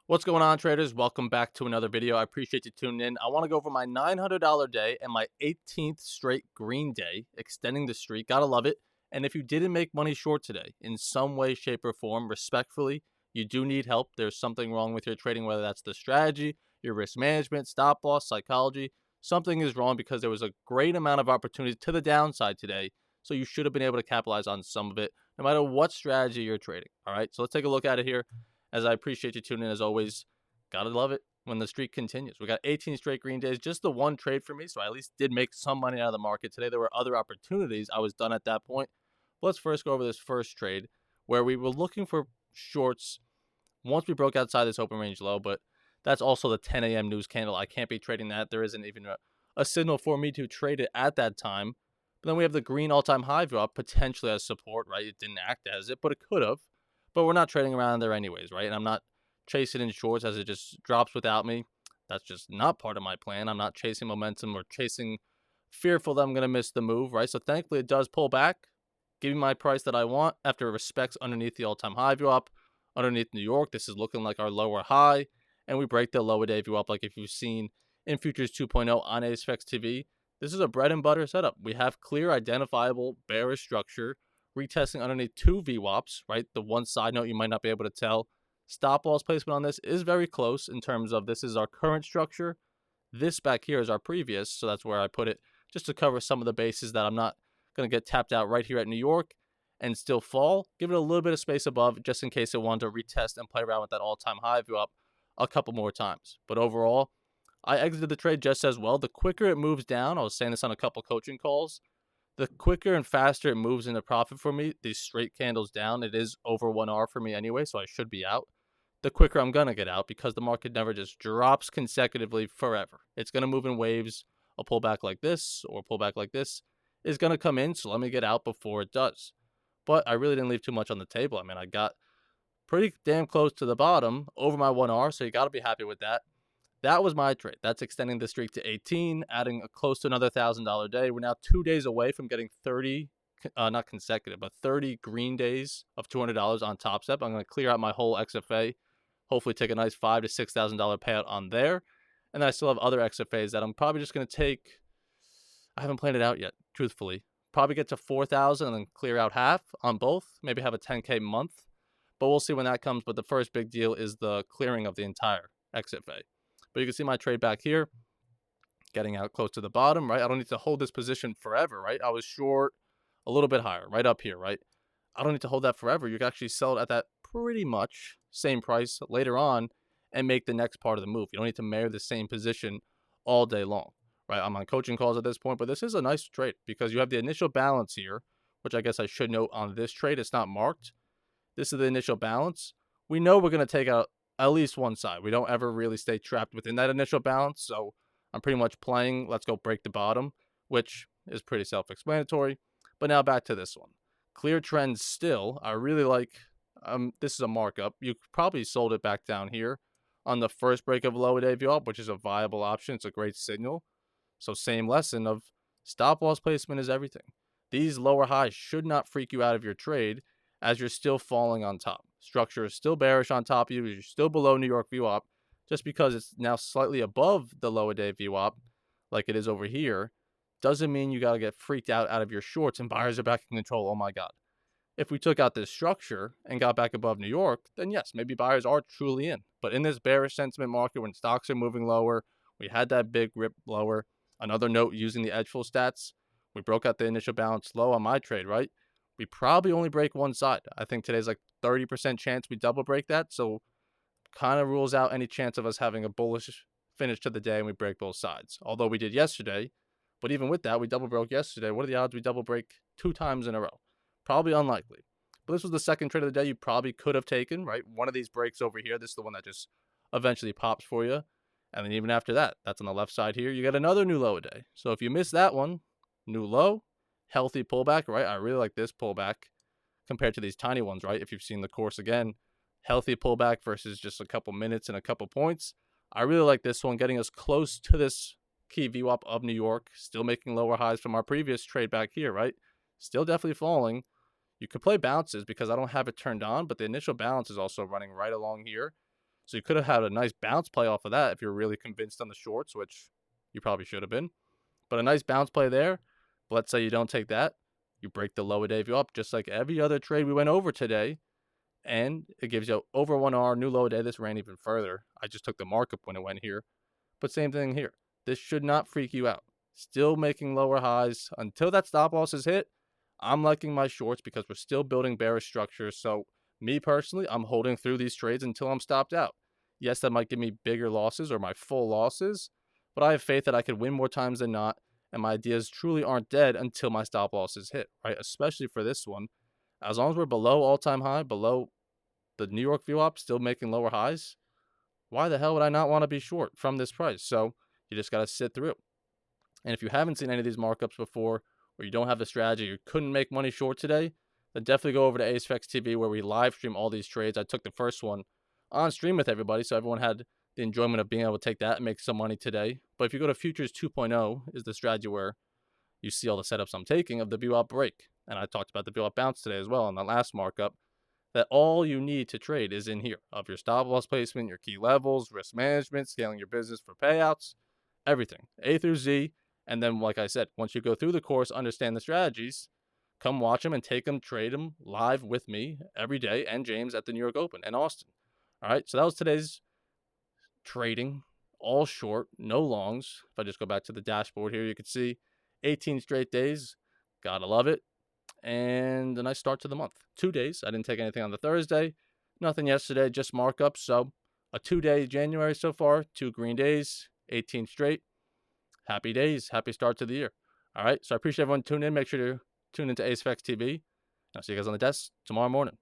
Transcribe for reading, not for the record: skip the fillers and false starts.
What's going on, traders? Welcome back to another video. I appreciate you tuning in. I want to go over my $900 day and my 18th straight green day, extending the streak. Gotta love it. And if you didn't make money short today in some way, shape, or form, respectfully, you do need help. There's something wrong with your trading, whether that's the strategy, your risk management, stop loss, psychology. Something is wrong because there was a great amount of opportunity to the downside today. So you should have been able to capitalize on some of it, no matter what strategy you're trading. All right, so let's take a look at it here. As I appreciate you tuning in, as always, gotta love it when the streak continues. We got 18 straight green days, just the one trade for me, so I at least did make some money out of the market today. There were other opportunities. I was done at that point. But let's first go over this first trade where we were looking for shorts once we broke outside this open range low, but that's also the 10 a.m. news candle. I can't be trading that. There isn't even a signal for me to trade it at that time. But then we have the green all-time high drop potentially as support, right? It didn't act as it, but it could have. But we're not trading around there anyways, right? And I'm not chasing in shorts as it just drops without me. That's just not part of my plan. I'm not chasing momentum or chasing fearful that I'm going to miss the move, right? So thankfully it does pull back, give me my price that I want after it respects underneath the all-time high drop. Underneath New York, this is looking like our lower high, and we break the lower day view up like if you've seen in Futures 2.0 on ASFX TV. This is a bread and butter setup. We have clear, identifiable bearish structure, retesting underneath two VWAPs, right? The one side note you might not be able to tell. Stop loss placement on this is very close in terms of this is our current structure. This back here is our previous, so that's where I put it just to cover some of the bases that I'm not going to get tapped out right here at New York and still fall. Give it a little bit of space above just in case it wanted to retest and play around with that all-time high view up a couple more times. But overall, I exited the trade just as well. The quicker it moves down, I was saying this on a couple coaching calls, the quicker and faster it moves into profit for me, these straight candles down, it is over 1R for me anyway, so I should be out. The quicker I'm going to get out because the market never just drops consecutively forever. It's going to move in waves. A pullback like this or a pullback like this is going to come in, so let me get out before it does. But I really didn't leave too much on the table. I mean, I got pretty damn close to the bottom over my 1R, so you got to be happy with that. That was my trade. That's extending the streak to 18, adding close to another $1,000 day. We're now 2 days away from getting 30, not consecutive, but 30 green days of $200 on Top Step. I'm going to clear out my whole XFA, hopefully take a nice $5,000 to $6,000 payout on there. And then I still have other XFAs that I'm probably just going to take. I haven't planned it out yet, truthfully. Probably get to 4,000 and then clear out half on both. Maybe have a 10K month, but we'll see when that comes. But the first big deal is the clearing of the entire XFA. But you can see my trade back here, getting out close to the bottom, right? I don't need to hold this position forever, right? I was short a little bit higher, right up here, right? I don't need to hold that forever. You can actually sell it at that pretty much same price later on and make the next part of the move. You don't need to mirror the same position all day long, right? I'm on coaching calls at this point, but this is a nice trade because you have the initial balance here, which I guess I should note on this trade. It's not marked. This is the initial balance. We know we're going to take out at least one side. We don't ever really stay trapped within that initial balance. So I'm pretty much playing, let's go break the bottom, which is pretty self-explanatory. But now back to this one. Clear trends still. I really like, this is a markup. You probably sold it back down here on the first break of lower day view up, which is a viable option. It's a great signal. So same lesson of stop loss placement is everything. These lower highs should not freak you out of your trade as you're still falling on top. Structure is still bearish on top of you. You're still below New York VWAP. Just because it's now slightly above the lower day VWAP, like it is over here, doesn't mean you got to get freaked out of your shorts and buyers are back in control. Oh my God. If we took out this structure and got back above New York, then yes, maybe buyers are truly in. But in this bearish sentiment market, when stocks are moving lower, we had that big rip lower. Another note using the Edgeful stats, we broke out the initial balance low on my trade, right? We probably only break one side. I think today's like 30% chance we double break that. So kind of rules out any chance of us having a bullish finish to the day and we break both sides. Although we did yesterday. But even with that, we double broke yesterday. What are the odds we double break 2 times in a row? Probably unlikely. But this was the second trade of the day you probably could have taken, right? One of these breaks over here. This is the one that just eventually pops for you. And then even after that, that's on the left side here. You get another new low a day. So if you miss that one, new low, healthy pullback, right? I really like this pullback compared to these tiny ones, right? If you've seen the course again, healthy pullback versus just a couple minutes and a couple points. I really like this one, getting us close to this key VWAP of New York, still making lower highs from our previous trade back here, right? Still definitely falling. You could play bounces because I don't have it turned on, but the initial balance is also running right along here. So you could have had a nice bounce play off of that if you're really convinced on the shorts, which you probably should have been. But a nice bounce play there. But let's say you don't take that. You break the low a day view up just like every other trade we went over today. And it gives you over 1 hour, new low day. This ran even further. I just took the markup when it went here. But same thing here. This should not freak you out. Still making lower highs until that stop loss is hit. I'm liking my shorts because we're still building bearish structures. So me personally, I'm holding through these trades until I'm stopped out. Yes, that might give me bigger losses or my full losses, but I have faith that I could win more times than not, and my ideas truly aren't dead until my stop loss is hit, right? Especially for this one. As long as we're below all-time high, below the New York VWAP, still making lower highs, why the hell would I not want to be short from this price? So you just got to sit through. And if you haven't seen any of these markups before, or you don't have the strategy, you couldn't make money short today, then definitely go over to AceFX TV where we live stream all these trades. I took the first one on stream with everybody, so everyone had the enjoyment of being able to take that and make some money today. But if you go to Futures 2.0 is the strategy where you see all the setups I'm taking of the VWAP break. And I talked about the VWAP bounce today as well on the last markup, that all you need to trade is in here of your stop loss placement, your key levels, risk management, scaling your business for payouts, everything, A through Z. And then, like I said, once you go through the course, understand the strategies, come watch them and take them, trade them live with me every day and James at the New York Open and Austin. All right, so that was today's trading, all short, no longs. If I just go back to the dashboard here, you can see 18 straight days. Gotta love it. And a nice start to the month. 2 days. I didn't take anything on the Thursday. Nothing yesterday, just markups. So a 2-day January so far, 2 green days, 18 straight. Happy days. Happy start to the year. All right. So I appreciate everyone tuning in. Make sure to tune into AceFX TV. I'll see you guys on the desk tomorrow morning.